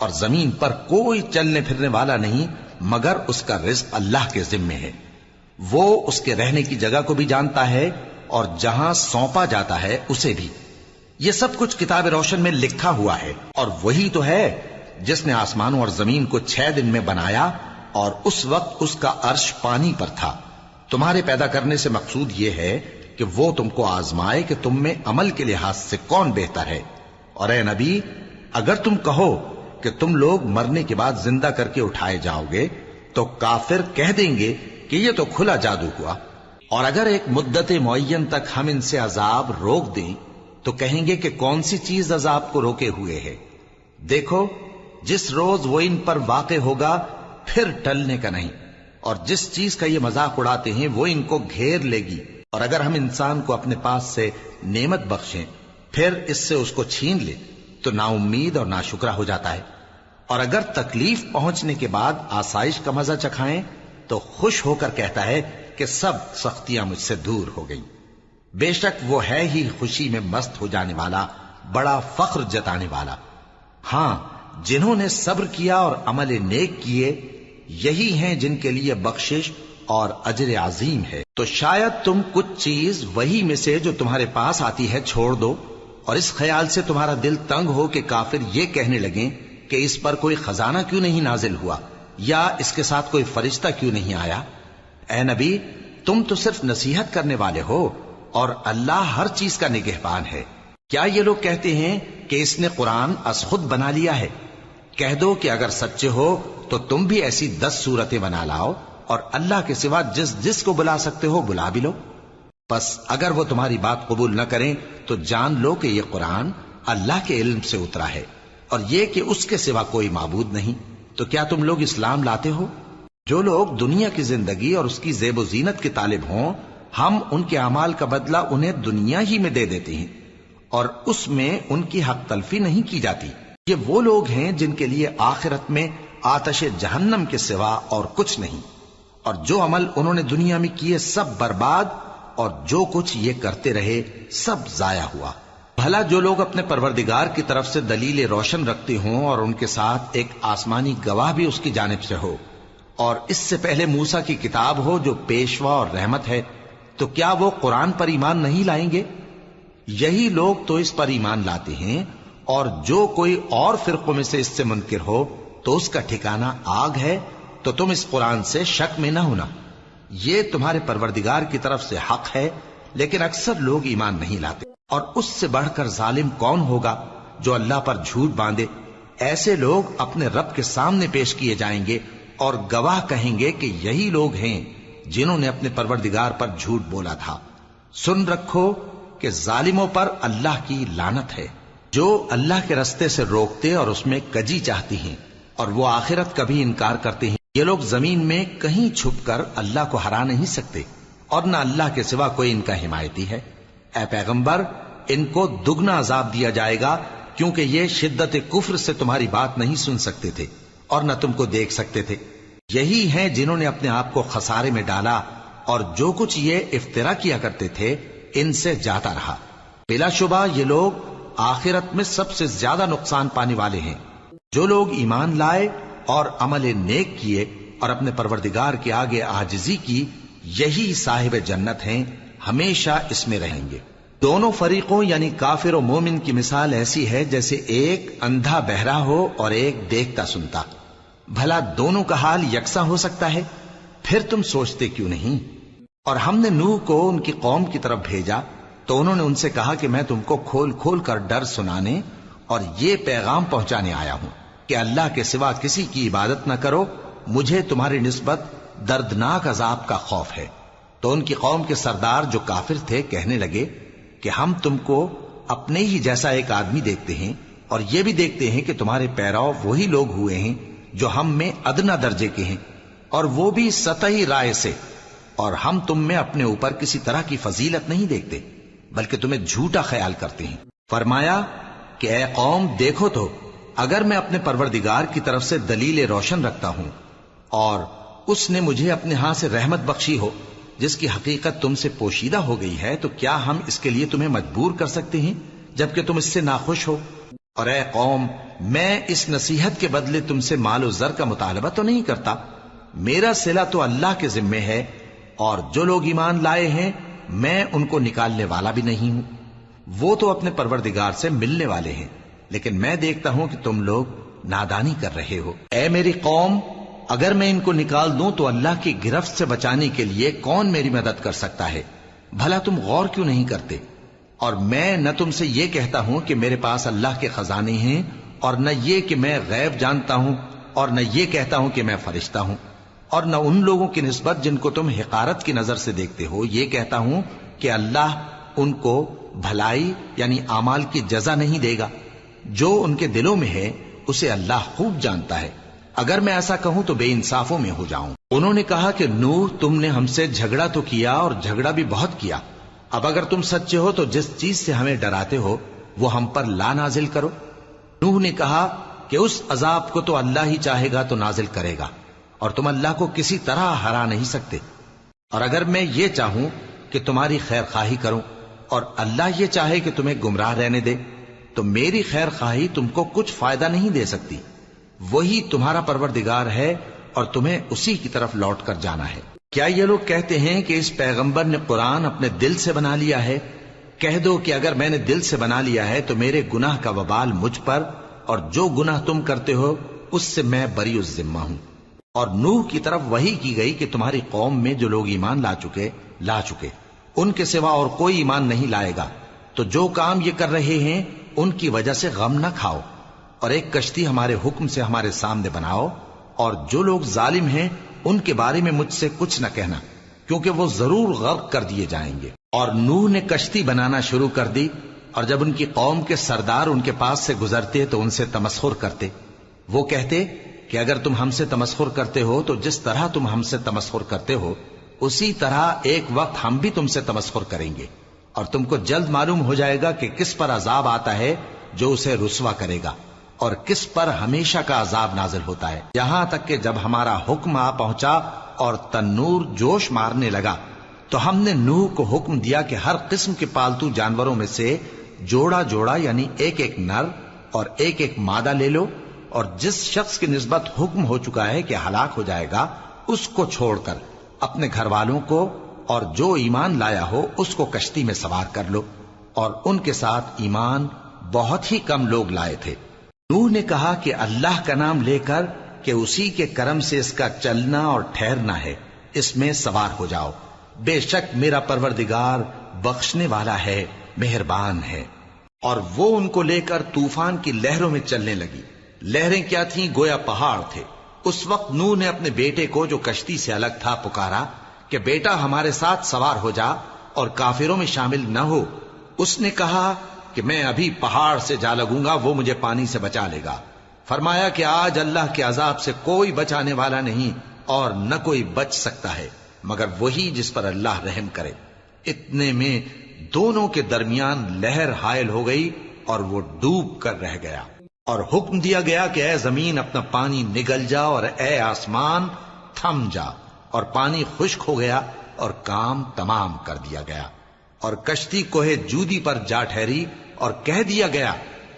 اور زمین پر کوئی چلنے پھرنے والا نہیں مگر اس کا رزق اللہ کے ذمے ہے. وہ اس کے رہنے کی جگہ کو بھی جانتا ہے اور جہاں سونپا جاتا ہے اسے بھی. یہ سب کچھ کتاب روشن میں لکھا ہوا ہے. اور وہی تو ہے جس نے آسمانوں اور زمین کو 6 دن میں بنایا اور اس وقت اس کا عرش پانی پر تھا. تمہارے پیدا کرنے سے مقصود یہ ہے کہ وہ تم کو آزمائے کہ تم میں عمل کے لحاظ سے کون بہتر ہے. اور اے نبی، اگر تم کہو کہ تم لوگ مرنے کے بعد زندہ کر کے اٹھائے جاؤ گے تو کافر کہہ دیں گے کہ یہ تو کھلا جادو ہوا. اور اگر ایک مدت معین تک ہم ان سے عذاب روک دیں تو کہیں گے کہ کون سی چیز عذاب کو روکے ہوئے ہے. دیکھو، جس روز وہ ان پر واقع ہوگا پھر ٹلنے کا نہیں، اور جس چیز کا یہ مذاق اڑاتے ہیں وہ ان کو گھیر لے گی. اور اگر ہم انسان کو اپنے پاس سے نعمت بخشیں پھر اس سے اس کو چھین لے تو نا امید اور ناشکرا ہو جاتا ہے. اور اگر تکلیف پہنچنے کے بعد آسائش کا مزہ چکھائیں تو خوش ہو کر کہتا ہے کہ سب سختیاں مجھ سے دور ہو گئیں. بے شک وہ ہے ہی خوشی میں مست ہو جانے والا، بڑا فخر جتانے والا. ہاں، جنہوں نے صبر کیا اور عمل نیک کیے یہی ہیں جن کے لیے بخشش اور اجر عظیم ہے. تو شاید تم کچھ چیز وہی میں سے جو تمہارے پاس آتی ہے چھوڑ دو، اور اس خیال سے تمہارا دل تنگ ہو کہ کافر یہ کہنے لگیں کہ اس پر کوئی خزانہ کیوں نہیں نازل ہوا یا اس کے ساتھ کوئی فرشتہ کیوں نہیں آیا. اے نبی، تم تو صرف نصیحت کرنے والے ہو اور اللہ ہر چیز کا نگہبان ہے. کیا یہ لوگ کہتے ہیں کہ اس نے قرآن از خود بنا لیا ہے؟ کہہ دو کہ اگر سچے ہو تو تم بھی ایسی 10 صورتیں بنا لاؤ اور اللہ کے سوا جس جس کو بلا سکتے ہو بلا بھی لو. بس اگر وہ تمہاری بات قبول نہ کریں تو جان لو کہ یہ قرآن اللہ کے علم سے اترا ہے اور یہ کہ اس کے سوا کوئی معبود نہیں. تو کیا تم لوگ اسلام لاتے ہو؟ جو لوگ دنیا کی زندگی اور اس کی زیب و زینت کے طالب ہوں ہم ان کے اعمال کا بدلہ انہیں دنیا ہی میں دے دیتے ہیں اور اس میں ان کی حق تلفی نہیں کی جاتی. یہ وہ لوگ ہیں جن کے لیے آخرت میں آتش جہنم کے سوا اور کچھ نہیں، اور جو عمل انہوں نے دنیا میں کیے سب برباد اور جو کچھ یہ کرتے رہے سب ضائع ہوا. بھلا جو لوگ اپنے پروردگار کی طرف سے دلیل روشن رکھتے ہوں اور ان کے ساتھ ایک آسمانی گواہ بھی اس کی جانب سے ہو، اور اس سے پہلے موسیٰ کی کتاب ہو جو پیشوا اور رحمت ہے، تو کیا وہ قرآن پر ایمان نہیں لائیں گے؟ یہی لوگ تو اس پر ایمان لاتے ہیں، اور جو کوئی اور فرقوں میں سے اس سے منکر ہو تو اس کا ٹھکانہ آگ ہے. تو تم اس قرآن سے شک میں نہ ہونا، یہ تمہارے پروردگار کی طرف سے حق ہے، لیکن اکثر لوگ ایمان نہیں لاتے. اور اس سے بڑھ کر ظالم کون ہوگا جو اللہ پر جھوٹ باندھے؟ ایسے لوگ اپنے رب کے سامنے پیش کیے جائیں گے اور گواہ کہیں گے کہ یہی لوگ ہیں جنہوں نے اپنے پروردگار پر جھوٹ بولا تھا. سن رکھو کہ ظالموں پر اللہ کی لعنت ہے، جو اللہ کے رستے سے روکتے اور اس میں کجی چاہتی ہیں اور وہ آخرت کا بھی انکار کرتے ہیں. یہ لوگ زمین میں کہیں چھپ کر اللہ کو ہرا نہیں سکتے اور نہ اللہ کے سوا کوئی ان کا حمایتی ہے. اے پیغمبر، ان کو دگنا عذاب دیا جائے گا کیونکہ یہ شدت کفر سے تمہاری بات نہیں سن سکتے تھے اور نہ تم کو دیکھ سکتے تھے. یہی ہیں جنہوں نے اپنے آپ کو خسارے میں ڈالا اور جو کچھ یہ افترا کیا کرتے تھے ان سے جاتا رہا. بلا شبہ یہ لوگ آخرت میں سب سے زیادہ نقصان پانے والے ہیں. جو لوگ ایمان لائے اور عمل نیک کیے اور اپنے پروردگار کے آگے عاجزی کی یہی صاحب جنت ہیں، ہمیشہ اس میں رہیں گے. دونوں فریقوں یعنی کافر و مومن کی مثال ایسی ہے جیسے ایک اندھا بہرا ہو اور ایک دیکھتا سنتا. بھلا دونوں کا حال یکساں ہو سکتا ہے؟ پھر تم سوچتے کیوں نہیں؟ اور ہم نے نوح کو ان کی قوم کی طرف بھیجا تو انہوں نے ان سے کہا کہ میں تم کو کھول کھول کر ڈر سنانے اور یہ پیغام پہنچانے آیا ہوں کہ اللہ کے سوا کسی کی عبادت نہ کرو، مجھے تمہاری نسبت دردناک عذاب کا خوف ہے. تو ان کی قوم کے سردار جو کافر تھے کہنے لگے کہ ہم تم کو اپنے ہی جیسا ایک آدمی دیکھتے ہیں اور یہ بھی دیکھتے ہیں کہ تمہارے پیرو وہی لوگ ہوئے ہیں جو ہم میں ادنا درجے کے ہیں اور وہ بھی سطحی رائے سے، اور ہم تم میں اپنے اوپر کسی طرح کی فضیلت نہیں دیکھتے بلکہ تمہیں جھوٹا خیال کرتے ہیں. فرمایا کہ اے قوم دیکھو تو اگر میں اپنے پروردگار کی طرف سے دلیل روشن رکھتا ہوں اور اس نے مجھے اپنے ہاں سے رحمت بخشی ہو جس کی حقیقت تم سے پوشیدہ ہو گئی ہے، تو کیا ہم اس کے لیے تمہیں مجبور کر سکتے ہیں جبکہ تم اس سے ناخوش ہو؟ اور اے قوم، میں اس نصیحت کے بدلے تم سے مال و زر کا مطالبہ تو نہیں کرتا، میرا صلہ تو اللہ کے ذمے ہے، اور جو لوگ ایمان لائے ہیں میں ان کو نکالنے والا بھی نہیں ہوں، وہ تو اپنے پروردگار سے ملنے والے ہیں، لیکن میں دیکھتا ہوں کہ تم لوگ نادانی کر رہے ہو۔ اے میری قوم، اگر میں ان کو نکال دوں تو اللہ کی گرفت سے بچانے کے لیے کون میری مدد کر سکتا ہے؟ بھلا تم غور کیوں نہیں کرتے؟ اور میں نہ تم سے یہ کہتا ہوں کہ میرے پاس اللہ کے خزانے ہیں، اور نہ یہ کہ میں غیب جانتا ہوں، اور نہ یہ کہتا ہوں کہ میں فرشتہ ہوں، اور نہ ان لوگوں کی نسبت جن کو تم حقارت کی نظر سے دیکھتے ہو یہ کہتا ہوں کہ اللہ ان کو بھلائی یعنی اعمال کی جزا نہیں دے گا۔ جو ان کے دلوں میں ہے اسے اللہ خوب جانتا ہے، اگر میں ایسا کہوں تو بے انصافوں میں ہو جاؤں۔ انہوں نے کہا کہ نوح، تم نے ہم سے جھگڑا تو کیا اور جھگڑا بھی بہت کیا، اب اگر تم سچے ہو تو جس چیز سے ہمیں ڈراتے ہو وہ ہم پر لا نازل کرو۔ نوح نے کہا کہ اس عذاب کو تو اللہ ہی چاہے گا تو نازل کرے گا، اور تم اللہ کو کسی طرح ہرا نہیں سکتے، اور اگر میں یہ چاہوں کہ تمہاری خیر خواہی کروں اور اللہ یہ چاہے کہ تمہیں گمراہ رہنے دے تو میری خیر خواہی تم کو کچھ فائدہ نہیں دے سکتی، وہی تمہارا پروردگار ہے اور تمہیں اسی کی طرف لوٹ کر جانا ہے۔ کیا یہ لوگ کہتے ہیں کہ اس پیغمبر نے قرآن اپنے دل سے بنا لیا ہے؟ کہہ دو کہ اگر میں نے دل سے بنا لیا ہے تو میرے گناہ کا وبال مجھ پر، اور جو گناہ تم کرتے ہو اس سے میں بری الذمہ ہوں۔ اور نوح کی طرف وحی کی گئی کہ تمہاری قوم میں جو لوگ ایمان لا چکے ان کے سوا اور کوئی ایمان نہیں لائے گا، تو جو کام یہ کر رہے ہیں ان کی وجہ سے غم نہ کھاؤ، اور ایک کشتی ہمارے حکم سے ہمارے سامنے بناؤ، اور جو لوگ ظالم ہیں ان کے بارے میں مجھ سے کچھ نہ کہنا، کیونکہ وہ ضرور غرق کر دیے جائیں گے۔ اور نوح نے کشتی بنانا شروع کر دی، اور جب ان کی قوم کے سردار ان کے پاس سے گزرتے تو ان سے تمسخر کرتے، وہ کہتے کہ اگر تم ہم سے تمسخر کرتے ہو تو جس طرح تم ہم سے تمسخر کرتے ہو اسی طرح ایک وقت ہم بھی تم سے تمسخر کریں گے، اور تم کو جلد معلوم ہو جائے گا کہ کس پر عذاب آتا ہے جو اسے رسوا کرے گا، اور کس پر ہمیشہ کا عذاب نازل ہوتا ہے، یہاں تک کہ جب ہمارا حکم آ پہنچا اور تنور جوش مارنے لگا تو ہم نے نوح کو حکم دیا کہ ہر قسم کے پالتو جانوروں میں سے جوڑا جوڑا یعنی ایک ایک نر اور ایک ایک مادہ لے لو، اور جس شخص کی نسبت حکم ہو چکا ہے کہ ہلاک ہو جائے گا اس کو چھوڑ کر اپنے گھر والوں کو اور جو ایمان لایا ہو اس کو کشتی میں سوار کر لو، اور ان کے ساتھ ایمان بہت ہی کم لوگ لائے تھے۔ نوح نے کہا کہ اللہ کا نام لے کر کہ اسی کے کرم سے اس کا چلنا اور ٹھہرنا ہے، اس میں سوار ہو جاؤ، بے شک میرا پروردگار بخشنے والا ہے، مہربان ہے۔ اور وہ ان کو لے کر طوفان کی لہروں میں چلنے لگی۔ لہریں کیا تھیں؟ گویا پہاڑ تھے۔ اس وقت نوح نے اپنے بیٹے کو جو کشتی سے الگ تھا پکارا کہ بیٹا ہمارے ساتھ سوار ہو جا اور کافروں میں شامل نہ ہو۔ اس نے کہا کہ میں ابھی پہاڑ سے جا لگوں گا، وہ مجھے پانی سے بچا لے گا۔ فرمایا کہ آج اللہ کے عذاب سے کوئی بچانے والا نہیں اور نہ کوئی بچ سکتا ہے مگر وہی جس پر اللہ رحم کرے۔ اتنے میں دونوں کے درمیان لہر حائل ہو گئی اور وہ ڈوب کر رہ گیا، اور حکم دیا گیا کہ اے زمین اپنا پانی نگل جا اور اے آسمان تھم جا، اور پانی خشک ہو گیا اور کام تمام کر دیا گیا، اور کشتی کوہ جودی پر جا ٹھہری، اور کہہ دیا گیا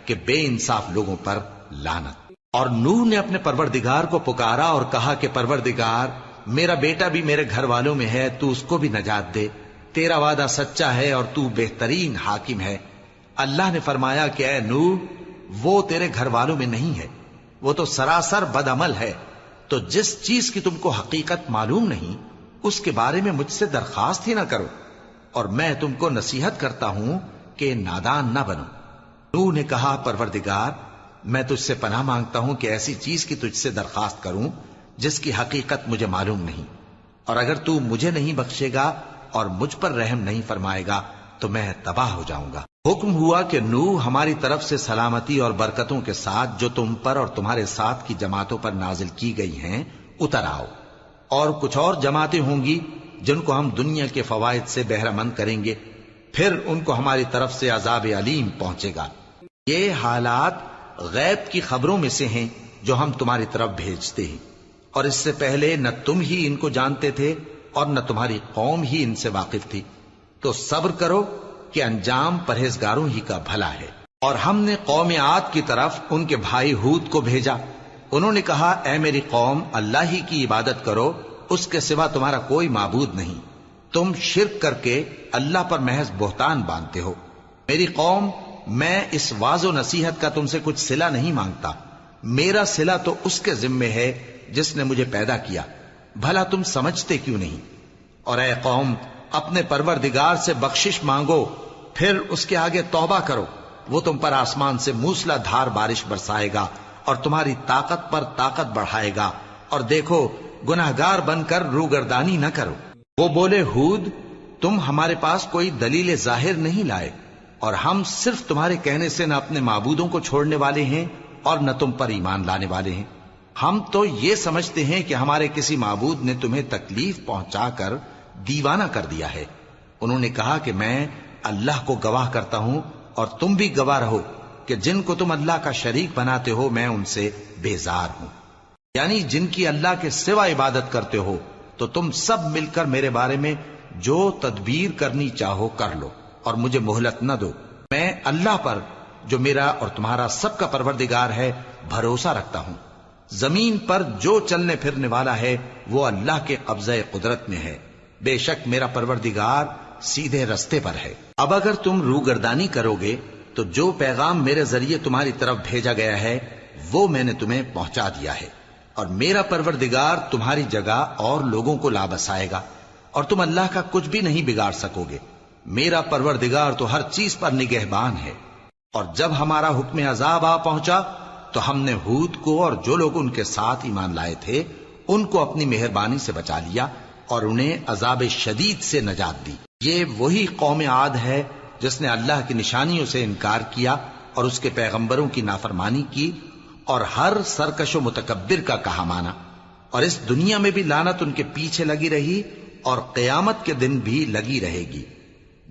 کہ بے انصاف لوگوں پر لعنت۔ اور نوح نے اپنے پروردگار کو پکارا اور کہا کہ پروردگار، میرا بیٹا بھی میرے گھر والوں میں ہے، تو اس کو بھی نجات دے، تیرا وعدہ سچا ہے اور تو بہترین حاکم ہے۔ اللہ نے فرمایا کہ اے نوح، وہ تیرے گھر والوں میں نہیں ہے، وہ تو سراسر بد عمل ہے، تو جس چیز کی تم کو حقیقت معلوم نہیں اس کے بارے میں مجھ سے درخواست ہی نہ کرو، اور میں تم کو نصیحت کرتا ہوں کہ نادان نہ بنو۔ نوح نے کہا پروردگار، میں تجھ سے پناہ مانگتا ہوں کہ ایسی چیز کی تجھ سے درخواست کروں جس کی حقیقت مجھے معلوم نہیں، اور اگر تو مجھے نہیں بخشے گا اور مجھ پر رحم نہیں فرمائے گا تو میں تباہ ہو جاؤں گا۔ حکم ہوا کہ نوح ہماری طرف سے سلامتی اور برکتوں کے ساتھ جو تم پر اور تمہارے ساتھ کی جماعتوں پر نازل کی گئی ہیں اتر آؤ، اور کچھ اور جماعتیں ہوں گی جن کو ہم دنیا کے فوائد سے بہرہ مند کریں گے، پھر ان کو ہماری طرف سے عذاب علیم پہنچے گا۔ یہ حالات غیب کی خبروں میں سے ہیں جو ہم تمہاری طرف بھیجتے ہیں، اور اس سے پہلے نہ تم ہی ان کو جانتے تھے اور نہ تمہاری قوم ہی ان سے واقف تھی، تو صبر کرو کہ انجام پرہیزگاروں ہی کا بھلا ہے۔ اور ہم نے قوم عاد کی طرف ان کے بھائی ہود کو بھیجا. انہوں نے کہا اے میری قوم اللہ ہی کی عبادت کرو، اس کے سوا تمہارا کوئی معبود نہیں. تم شرک کر کے اللہ پر محض بہتان باندھتے ہو. میری قوم میں اس واض و نصیحت کا تم سے کچھ صلہ نہیں مانگتا. میرا صلہ تو اس کے ذمے ہے جس نے مجھے پیدا کیا. بھلا تم سمجھتے کیوں نہیں؟ اور اے قوم اپنے پروردگار سے بخشش مانگو، پھر اس کے آگے توبہ کرو. وہ تم پر آسمان سے موسلا دھار بارش برسائے گا اور تمہاری طاقت پر طاقت بڑھائے گا. اور دیکھو گناہگار بن کر روگردانی نہ کرو. وہ بولے ہود تم ہمارے پاس کوئی دلیل ظاہر نہیں لائے، اور ہم صرف تمہارے کہنے سے نہ اپنے معبودوں کو چھوڑنے والے ہیں اور نہ تم پر ایمان لانے والے ہیں. ہم تو یہ سمجھتے ہیں کہ ہمارے کسی معبود نے تمہیں تکلیف پہنچا کر دیوانہ کر دیا ہے. انہوں نے کہا کہ میں اللہ کو گواہ کرتا ہوں اور تم بھی گواہ رہو کہ جن کو تم اللہ کا شریک بناتے ہو میں ان سے بیزار ہوں. یعنی جن کی اللہ کے سوا عبادت کرتے ہو تو تم سب مل کر میرے بارے میں جو تدبیر کرنی چاہو کر لو اور مجھے مہلت نہ دو. میں اللہ پر جو میرا اور تمہارا سب کا پروردگار ہے بھروسہ رکھتا ہوں. زمین پر جو چلنے پھرنے والا ہے وہ اللہ کے قبضہ قدرت میں ہے. بے شک میرا پروردگار سیدھے رستے پر ہے. اب اگر تم روگردانی کرو گے تو جو پیغام میرے ذریعے تمہاری طرف بھیجا گیا ہے وہ میں نے تمہیں پہنچا دیا ہے، اور میرا پروردگار تمہاری جگہ اور لوگوں کو لا بسائے گا، اور تم اللہ کا کچھ بھی نہیں بگاڑ سکو گے. میرا پروردگار تو ہر چیز پر نگہبان ہے. اور جب ہمارا حکم عذاب آ پہنچا تو ہم نے ہود کو اور جو لوگ ان کے ساتھ ایمان لائے تھے ان کو اپنی مہربانی سے بچا لیا اور انہیں عذاب شدید سے نجات دی. یہ وہی قوم عاد ہے جس نے اللہ کی نشانیوں سے انکار کیا اور اس کے پیغمبروں کی نافرمانی کی اور ہر سرکش و متکبر کا کہا مانا. اور اس دنیا میں بھی لعنت ان کے پیچھے لگی رہی اور قیامت کے دن بھی لگی رہے گی.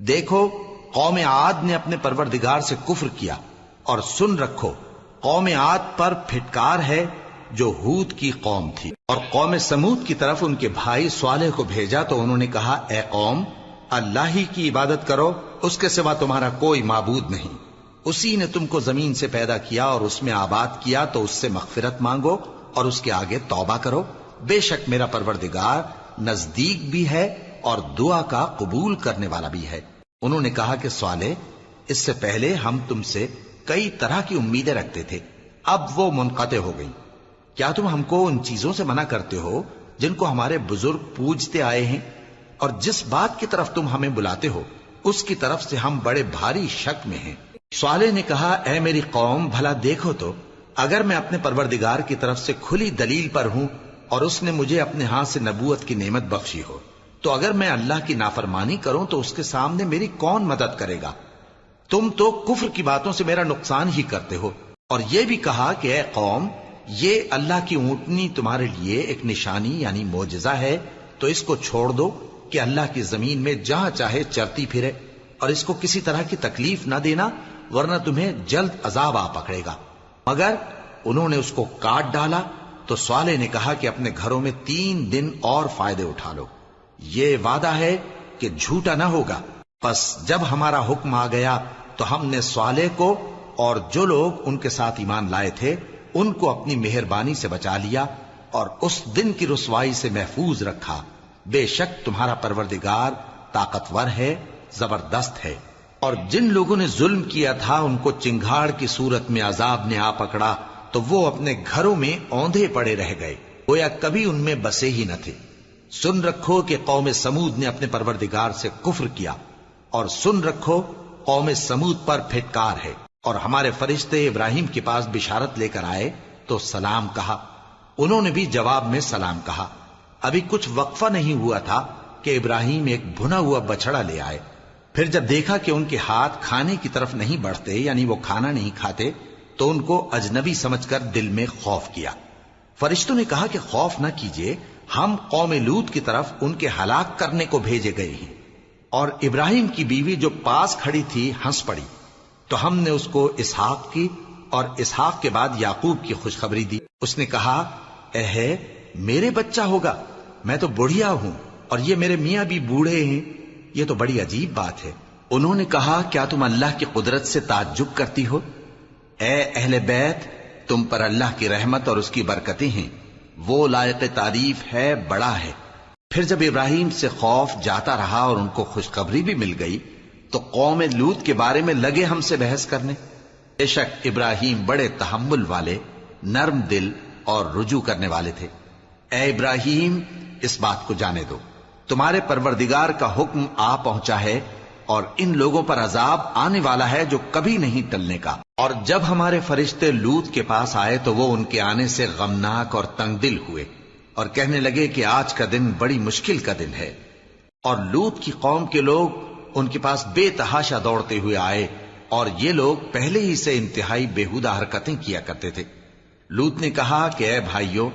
دیکھو قوم عاد نے اپنے پروردگار سے کفر کیا، اور سن رکھو قوم عاد پر پھٹکار ہے جو ہود کی قوم تھی. اور قوم سمود کی طرف ان کے بھائی صالح کو بھیجا تو انہوں نے کہا اے قوم اللہ ہی کی عبادت کرو، اس کے سوا تمہارا کوئی معبود نہیں. اسی نے تم کو زمین سے پیدا کیا اور اس میں آباد کیا، تو اس سے مغفرت مانگو اور اس کے آگے توبہ کرو. بے شک میرا پروردگار نزدیک بھی ہے اور دعا کا قبول کرنے والا بھی ہے. انہوں نے کہا کہ صالح اس سے پہلے ہم تم سے کئی طرح کی امیدیں رکھتے تھے، اب وہ منقطع ہو گئی. کیا تم ہم کو ان چیزوں سے منع کرتے ہو جن کو ہمارے بزرگ پوجتے آئے ہیں؟ اور جس بات کی طرف تم ہمیں بلاتے ہو اس کی طرف سے ہم بڑے بھاری شک میں ہیں. صالح نے کہا اے میری قوم بھلا دیکھو تو اگر میں اپنے پروردگار کی طرف سے کھلی دلیل پر ہوں اور اس نے مجھے اپنے ہاتھ سے نبوت کی نعمت بخشی ہو، تو اگر میں اللہ کی نافرمانی کروں تو اس کے سامنے میری کون مدد کرے گا؟ تم تو کفر کی باتوں سے میرا نقصان ہی کرتے ہو. اور یہ بھی کہا کہ اے قوم یہ اللہ کی اونٹنی تمہارے لیے ایک نشانی یعنی معجزہ ہے، تو اس کو چھوڑ دو کہ اللہ کی زمین میں جہاں چاہے چرتی پھرے، اور اس کو کسی طرح کی تکلیف نہ دینا ورنہ تمہیں جلد عذاب آ پکڑے گا. مگر انہوں نے اس کو کاٹ ڈالا. تو صالح نے کہا کہ اپنے گھروں میں 3 دن اور فائدے اٹھا لو، یہ وعدہ ہے کہ جھوٹا نہ ہوگا. پس جب ہمارا حکم آ گیا تو ہم نے صالح کو اور جو لوگ ان کے ساتھ ایمان لائے تھے ان کو اپنی مہربانی سے بچا لیا اور اس دن کی رسوائی سے محفوظ رکھا. بے شک تمہارا پروردگار طاقتور ہے، زبردست ہے. اور جن لوگوں نے ظلم کیا تھا ان کو چنگھاڑ کی صورت میں عذاب نے آ پکڑا تو وہ اپنے گھروں میں اوندھے پڑے رہ گئے، گویا کبھی ان میں بسے ہی نہ تھے. سن رکھو کہ قوم سمود نے اپنے پروردگار سے کفر کیا، اور سن رکھو قوم سمود پر پھٹکار ہے. اور ہمارے فرشتے ابراہیم کے پاس بشارت لے کر آئے تو سلام کہا، انہوں نے بھی جواب میں سلام کہا. ابھی کچھ وقفہ نہیں ہوا تھا کہ ابراہیم ایک بھنا ہوا بچڑا لے آئے. پھر جب دیکھا کہ ان کے ہاتھ کھانے کی طرف نہیں بڑھتے یعنی وہ کھانا نہیں کھاتے تو ان کو اجنبی سمجھ کر دل میں خوف کیا. فرشتوں نے کہا کہ خوف نہ کیجیے، ہم قوم لوط کی طرف ان کے ہلاک کرنے کو بھیجے گئے ہیں. اور ابراہیم کی بیوی جو پاس کھڑی تھی ہنس پڑی تو ہم نے اس کو اسحاق کی اور اسحاق کے بعد یعقوب کی خوشخبری دی. اس نے کہا اے میرے بچہ ہوگا، میں تو بڑھیا ہوں اور یہ میرے میاں بھی بوڑھے ہیں، یہ تو بڑی عجیب بات ہے. انہوں نے کہا کیا تم اللہ کی قدرت سے تعجب کرتی ہو؟ اے اہل بیت، تم پر اللہ کی رحمت اور اس کی برکتیں ہیں، وہ لائق تعریف ہے، بڑا ہے۔ پھر جب ابراہیم سے خوف جاتا رہا اور ان کو خوشخبری بھی مل گئی تو قوم لوط کے بارے میں لگے ہم سے بحث کرنے۔ بے شک ابراہیم بڑے تحمل والے، نرم دل اور رجوع کرنے والے تھے۔ اے ابراہیم، اس بات کو جانے دو، تمہارے پروردگار کا حکم آ پہنچا ہے اور ان لوگوں پر عذاب آنے والا ہے جو کبھی نہیں ٹلنے کا۔ اور جب ہمارے فرشتے لوط کے پاس آئے تو وہ ان کے آنے سے غمناک اور تنگ دل ہوئے اور کہنے لگے کہ آج کا دن بڑی مشکل کا دن ہے۔ اور لوط کی قوم کے لوگ ان کے پاس بے تحاشا دوڑتے ہوئے آئے اور یہ لوگ پہلے ہی سے انتہائی بےہودہ حرکتیں کیا کرتے تھے۔ لوط نے کہا کہ اے بھائیو،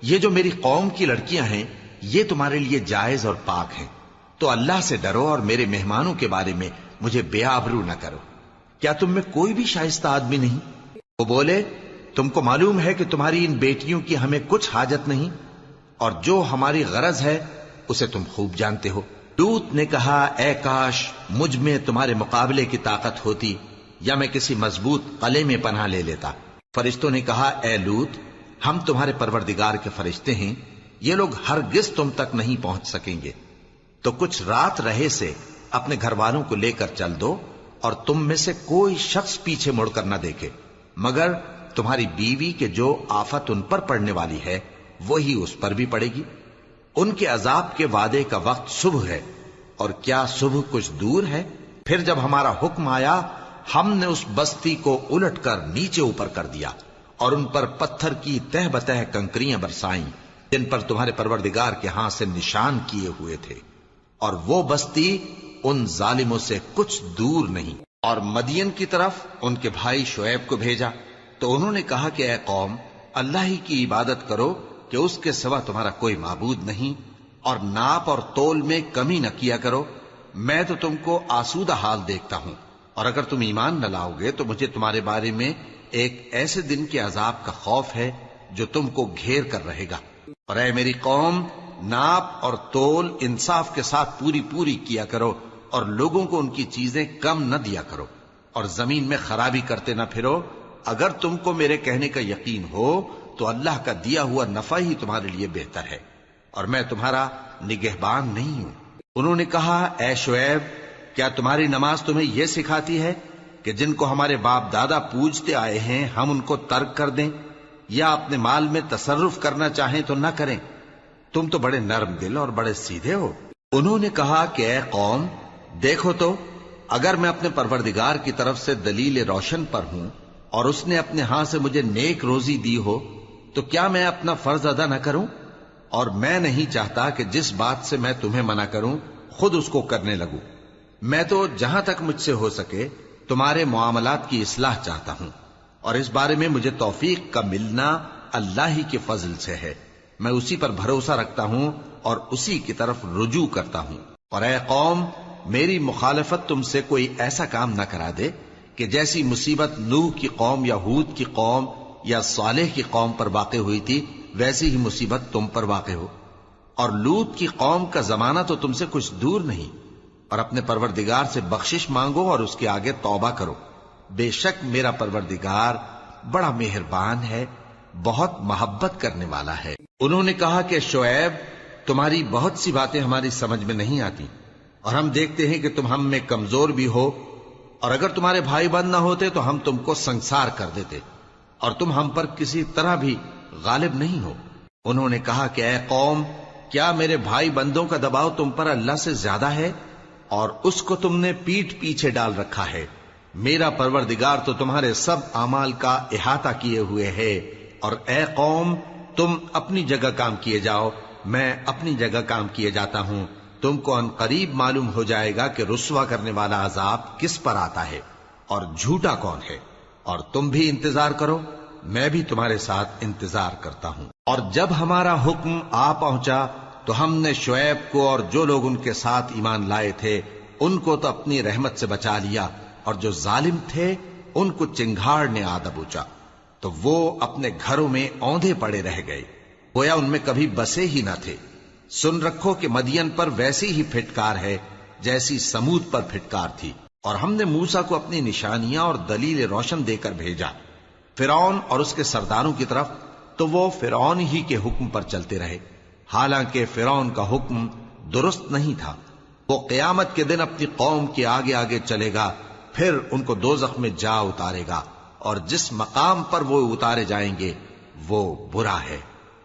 یہ جو میری قوم کی لڑکیاں ہیں یہ تمہارے لیے جائز اور پاک ہیں، تو اللہ سے ڈرو اور میرے مہمانوں کے بارے میں مجھے بے آبرو نہ کرو۔ کیا تم میں کوئی بھی شائستہ آدمی نہیں؟ وہ بولے تم کو معلوم ہے کہ تمہاری ان بیٹیوں کی ہمیں کچھ حاجت نہیں، اور جو ہماری غرض ہے اسے تم خوب جانتے ہو۔ لوط نے کہا اے کاش مجھ میں تمہارے مقابلے کی طاقت ہوتی یا میں کسی مضبوط قلعے میں پناہ لے لیتا۔ فرشتوں نے کہا اے لوط، ہم تمہارے پروردگار کے فرشتے ہیں، یہ لوگ ہرگز تم تک نہیں پہنچ سکیں گے، تو کچھ رات رہے سے اپنے گھر والوں کو لے کر چل دو اور تم میں سے کوئی شخص پیچھے مڑ کر نہ دیکھے مگر تمہاری بیوی کے جو آفت ان پر پڑنے والی ہے وہی اس پر بھی پڑے گی۔ ان کے عذاب کے وعدے کا وقت صبح ہے، اور کیا صبح کچھ دور ہے؟ پھر جب ہمارا حکم آیا ہم نے اس بستی کو الٹ کر نیچے اوپر کر دیا اور ان پر پتھر کی تہ بتہ کنکریاں برسائیں جن پر تمہارے پروردگار کے ہاں سے نشان کیے ہوئے تھے، اور وہ بستی ان ظالموں سے کچھ دور نہیں۔ اور مدین کی طرف ان کے بھائی شعیب کو بھیجا تو انہوں نے کہا کہ اے قوم، اللہ ہی کی عبادت کرو کہ اس کے سوا تمہارا کوئی معبود نہیں، اور ناپ اور تول میں کمی نہ کیا کرو، میں تو تم کو آسودہ حال دیکھتا ہوں، اور اگر تم ایمان نہ لاؤ گے تو مجھے تمہارے بارے میں ایک ایسے دن کے عذاب کا خوف ہے جو تم کو گھیر کر رہے گا۔ اور اے میری قوم، ناپ اور تول انصاف کے ساتھ پوری پوری کیا کرو، اور لوگوں کو ان کی چیزیں کم نہ دیا کرو، اور زمین میں خرابی کرتے نہ پھرو۔ اگر تم کو میرے کہنے کا یقین ہو تو اللہ کا دیا ہوا نفع ہی تمہارے لیے بہتر ہے، اور میں تمہارا نگہبان نہیں ہوں۔ انہوں نے کہا اے شعیب، کیا تمہاری نماز تمہیں یہ سکھاتی ہے کہ جن کو ہمارے باپ دادا پوجتے آئے ہیں ہم ان کو ترک کر دیں، یا اپنے مال میں تصرف کرنا چاہیں تو نہ کریں؟ تم تو بڑے نرم دل اور بڑے سیدھے ہو۔ انہوں نے کہا کہ اے قوم، دیکھو تو اگر میں اپنے پروردگار کی طرف سے دلیل روشن پر ہوں اور اس نے اپنے ہاں سے مجھے نیک روزی دی ہو تو کیا میں اپنا فرض ادا نہ کروں؟ اور میں نہیں چاہتا کہ جس بات سے میں تمہیں منع کروں خود اس کو کرنے لگوں۔ میں تو جہاں تک مجھ سے ہو سکے تمہارے معاملات کی اصلاح چاہتا ہوں، اور اس بارے میں مجھے توفیق کا ملنا اللہ ہی کے فضل سے ہے۔ میں اسی پر بھروسہ رکھتا ہوں اور اسی کی طرف رجوع کرتا ہوں۔ اور اے قوم، میری مخالفت تم سے کوئی ایسا کام نہ کرا دے کہ جیسی مصیبت نوح کی قوم یا ہود کی قوم یا صالح کی قوم پر واقع ہوئی تھی ویسی ہی مصیبت تم پر واقع ہو۔ اور لوط کی قوم کا زمانہ تو تم سے کچھ دور نہیں، اور اپنے پروردگار سے بخشش مانگو اور اس کے آگے توبہ کرو، بے شک میرا پروردگار بڑا مہربان ہے، بہت محبت کرنے والا ہے۔ انہوں نے کہا کہ شعیب، تمہاری بہت سی باتیں ہماری سمجھ میں نہیں آتی، اور ہم دیکھتے ہیں کہ تم ہم میں کمزور بھی ہو، اور اگر تمہارے بھائی بند نہ ہوتے تو ہم تم کو سنسار کر دیتے، اور تم ہم پر کسی طرح بھی غالب نہیں ہو۔ انہوں نے کہا کہ اے قوم، کیا میرے بھائی بندوں کا دباؤ تم پر اللہ سے زیادہ ہے، اور اس کو تم نے پیٹھ پیچھے ڈال رکھا ہے؟ میرا پروردگار تو تمہارے سب اعمال کا احاطہ کیے ہوئے ہے۔ اور اے قوم، تم اپنی جگہ کام کیے جاؤ، میں اپنی جگہ کام کیے جاتا ہوں۔ تم کو ان قریب معلوم ہو جائے گا کہ رسوا کرنے والا عذاب کس پر آتا ہے اور جھوٹا کون ہے، اور تم بھی انتظار کرو، میں بھی تمہارے ساتھ انتظار کرتا ہوں۔ اور جب ہمارا حکم آ پہنچا تو ہم نے شعیب کو اور جو لوگ ان کے ساتھ ایمان لائے تھے ان کو تو اپنی رحمت سے بچا لیا، اور جو ظالم تھے ان کو چنگھاڑ نے آ دبوچا، تو وہ اپنے گھروں میں اوندھے پڑے رہ گئے، گویا ان میں کبھی بسے ہی نہ تھے۔ سن رکھو کہ مدین پر ویسی ہی پھٹکار ہے جیسی سمود پر پھٹکار تھی۔ اور ہم نے موسیٰ کو اپنی نشانیاں اور دلیل روشن دے کر بھیجا فرعون اور اس کے سرداروں کی طرف، تو وہ فرعون ہی کے حکم پر چلتے رہے، حالانکہ فرعون کا حکم درست نہیں تھا۔ وہ قیامت کے دن اپنی قوم کے آگے آگے چلے گا، پھر ان کو دوزخ میں جا اتارے گا، اور جس مقام پر وہ اتارے جائیں گے وہ برا ہے۔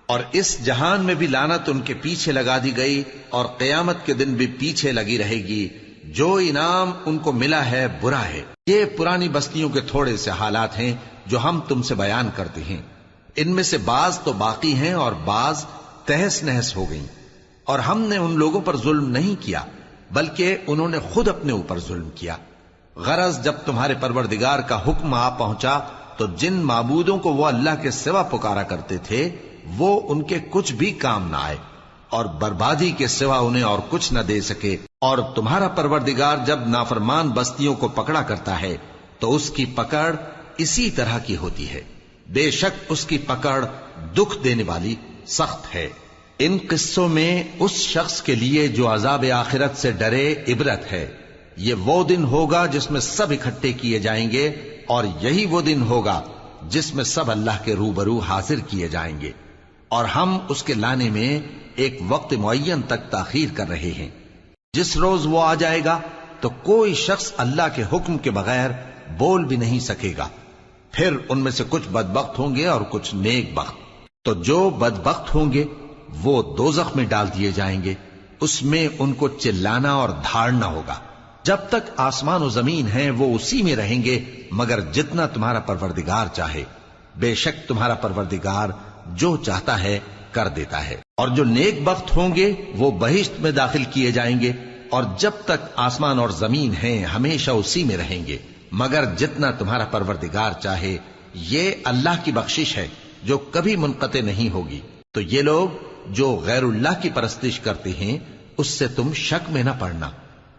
اور اس جہان میں بھی لعنت ان کے پیچھے لگا دی گئی، اور قیامت کے دن بھی پیچھے لگی رہے گی۔ جو انعام ان کو ملا ہے برا ہے۔ یہ پرانی بستیوں کے تھوڑے سے حالات ہیں جو ہم تم سے بیان کرتے ہیں، ان میں سے بعض تو باقی ہیں اور بعض تہس نہس ہو گئیں۔ اور ہم نے ان لوگوں پر ظلم نہیں کیا بلکہ انہوں نے خود اپنے اوپر ظلم کیا۔ غرض جب تمہارے پروردگار کا حکم آ پہنچا تو جن معبودوں کو وہ اللہ کے سوا پکارا کرتے تھے وہ ان کے کچھ بھی کام نہ آئے، اور بربادی کے سوا انہیں اور کچھ نہ دے سکے۔ اور تمہارا پروردگار جب نافرمان بستیوں کو پکڑا کرتا ہے تو اس کی پکڑ اسی طرح کی ہوتی ہے، بے شک اس کی پکڑ دکھ دینے والی سخت ہے۔ ان قصوں میں اس شخص کے لیے جو عذاب آخرت سے ڈرے عبرت ہے۔ یہ وہ دن ہوگا جس میں سب اکٹھے کیے جائیں گے، اور یہی وہ دن ہوگا جس میں سب اللہ کے روبرو حاضر کیے جائیں گے، اور ہم اس کے لانے میں ایک وقت معین تک تاخیر کر رہے ہیں۔ جس روز وہ آ جائے گا تو کوئی شخص اللہ کے حکم کے بغیر بول بھی نہیں سکے گا۔ پھر ان میں سے کچھ بدبخت ہوں گے اور کچھ نیک بخت۔ تو جو بدبخت ہوں گے وہ دوزخ میں ڈال دیے جائیں گے، اس میں ان کو چلانا اور دھاڑنا ہوگا۔ جب تک آسمان و زمین ہیں وہ اسی میں رہیں گے مگر جتنا تمہارا پروردگار چاہے، بے شک تمہارا پروردگار جو چاہتا ہے کر دیتا ہے۔ اور جو نیک بخت ہوں گے وہ بہشت میں داخل کیے جائیں گے، اور جب تک آسمان اور زمین ہیں ہمیشہ اسی میں رہیں گے مگر جتنا تمہارا پروردگار چاہے۔ یہ اللہ کی بخشش ہے جو کبھی منقطع نہیں ہوگی۔ تو یہ لوگ جو غیر اللہ کی پرستش کرتے ہیں اس سے تم شک میں نہ پڑنا،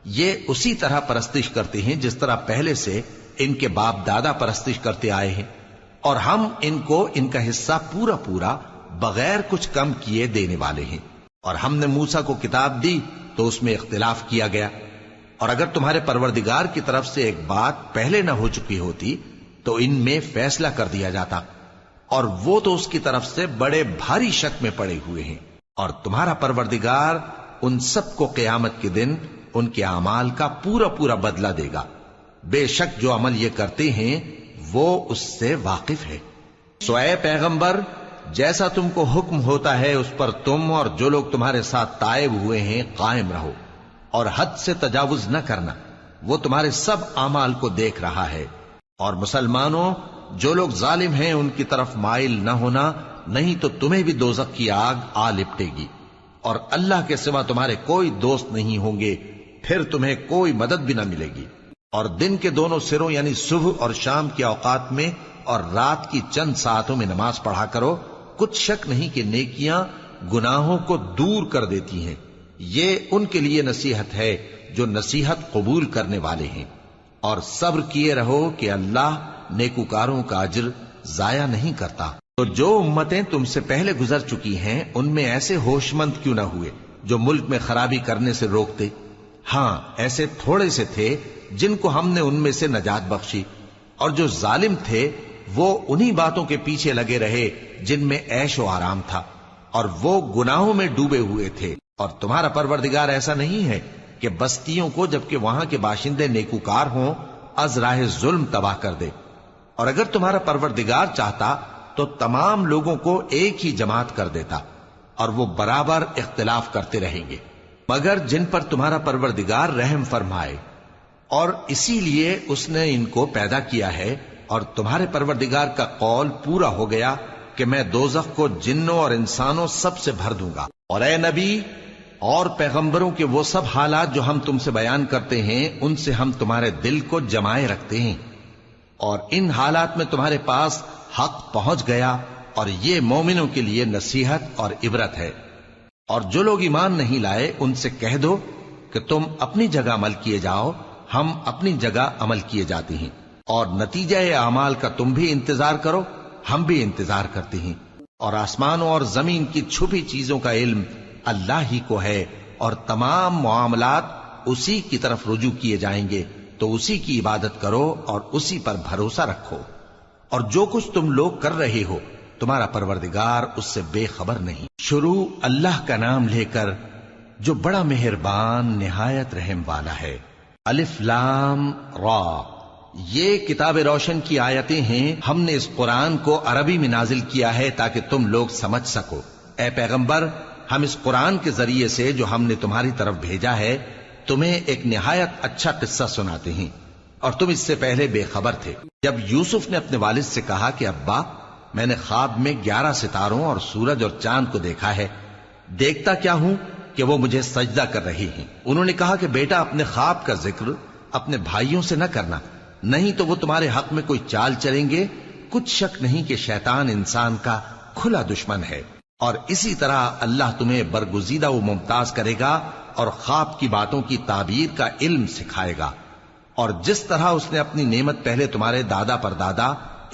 یہ اسی طرح پرستش کرتے ہیں جس طرح پہلے سے ان کے باپ دادا پرستش کرتے آئے ہیں، اور ہم ان کو ان کا حصہ پورا پورا بغیر کچھ کم کیے دینے والے ہیں۔ اور ہم نے موسیٰ کو کتاب دی تو اس میں اختلاف کیا گیا، اور اگر تمہارے پروردگار کی طرف سے ایک بات پہلے نہ ہو چکی ہوتی تو ان میں فیصلہ کر دیا جاتا، اور وہ تو اس کی طرف سے بڑے بھاری شک میں پڑے ہوئے ہیں۔ اور تمہارا پروردگار ان سب کو قیامت کے دن ان کے اعمال کا پورا پورا بدلہ دے گا، بے شک جو عمل یہ کرتے ہیں وہ اس سے واقف ہے۔ سو اے پیغمبر، جیسا تم کو حکم ہوتا ہے اس پر تم اور جو لوگ تمہارے ساتھ تائب ہوئے ہیں قائم رہو، اور حد سے تجاوز نہ کرنا، وہ تمہارے سب اعمال کو دیکھ رہا ہے۔ اور مسلمانوں، جو لوگ ظالم ہیں ان کی طرف مائل نہ ہونا، نہیں تو تمہیں بھی دوزخ کی آگ آ لپٹے گی، اور اللہ کے سوا تمہارے کوئی دوست نہیں ہوں گے، پھر تمہیں کوئی مدد بھی نہ ملے گی۔ اور دن کے دونوں سروں یعنی صبح اور شام کے اوقات میں اور رات کی چند ساعتوں میں نماز پڑھا کرو، کچھ شک نہیں کہ نیکیاں گناہوں کو دور کر دیتی ہیں۔ یہ ان کے لیے نصیحت ہے جو نصیحت قبول کرنے والے ہیں۔ اور صبر کیے رہو کہ اللہ نیکوکاروں کا اجر ضائع نہیں کرتا۔ تو جو امتیں تم سے پہلے گزر چکی ہیں ان میں ایسے ہوش مند کیوں نہ ہوئے جو ملک میں خرابی کرنے سے روکتے؟ ہاں، ایسے تھوڑے سے تھے جن کو ہم نے ان میں سے نجات بخشی، اور جو ظالم تھے وہ انہی باتوں کے پیچھے لگے رہے جن میں عیش و آرام تھا، اور وہ گناہوں میں ڈوبے ہوئے تھے۔ اور تمہارا پروردگار ایسا نہیں ہے کہ بستیوں کو جبکہ وہاں کے باشندے نیکوکار ہوں از راہ ظلم تباہ کر دے۔ اور اگر تمہارا پروردگار چاہتا تو تمام لوگوں کو ایک ہی جماعت کر دیتا، اور وہ برابر اختلاف کرتے رہیں گے، مگر جن پر تمہارا پروردگار رحم فرمائے، اور اسی لیے اس نے ان کو پیدا کیا ہے۔ اور تمہارے پروردگار کا قول پورا ہو گیا کہ میں دوزخ کو جنوں اور انسانوں سب سے بھر دوں گا۔ اور اے نبی اور پیغمبروں کے وہ سب حالات جو ہم تم سے بیان کرتے ہیں ان سے ہم تمہارے دل کو جمائے رکھتے ہیں، اور ان حالات میں تمہارے پاس حق پہنچ گیا، اور یہ مومنوں کے لیے نصیحت اور عبرت ہے۔ اور جو لوگ ایمان نہیں لائے ان سے کہہ دو کہ تم اپنی جگہ عمل کیے جاؤ، ہم اپنی جگہ عمل کیے جاتے ہیں، اور نتیجہ اعمال کا تم بھی انتظار کرو، ہم بھی انتظار کرتے ہیں۔ اور آسمانوں اور زمین کی چھپی چیزوں کا علم اللہ ہی کو ہے، اور تمام معاملات اسی کی طرف رجوع کیے جائیں گے۔ تو اسی کی عبادت کرو اور اسی پر بھروسہ رکھو، اور جو کچھ تم لوگ کر رہے ہو تمہارا پروردگار اس سے بے خبر نہیں۔ شروع اللہ کا نام لے کر جو بڑا مہربان نہایت رحم والا ہے۔ الف لام را، یہ کتاب روشن کی آیتیں ہیں۔ ہم نے اس قرآن کو عربی میں نازل کیا ہے تاکہ تم لوگ سمجھ سکو۔ اے پیغمبر، ہم اس قرآن کے ذریعے سے جو ہم نے تمہاری طرف بھیجا ہے تمہیں ایک نہایت اچھا قصہ سناتے ہیں، اور تم اس سے پہلے بے خبر تھے۔ جب یوسف نے اپنے والد سے کہا کہ ابا، میں نے خواب میں 11 ستاروں اور سورج اور چاند کو دیکھا ہے، دیکھتا کیا ہوں کہ وہ مجھے سجدہ کر رہی ہیں۔ انہوں نے کہا کہ بیٹا، اپنے خواب کا ذکر اپنے بھائیوں سے نہ کرنا، نہیں تو وہ تمہارے حق میں کوئی چال چلیں گے۔ کچھ شک نہیں کہ شیطان انسان کا کھلا دشمن ہے، اور اسی طرح اللہ تمہیں برگزیدہ و ممتاز کرے گا اور خواب کی باتوں کی تعبیر کا علم سکھائے گا، اور جس طرح اس نے اپنی نعمت پہلے تمہارے دادا پر دادا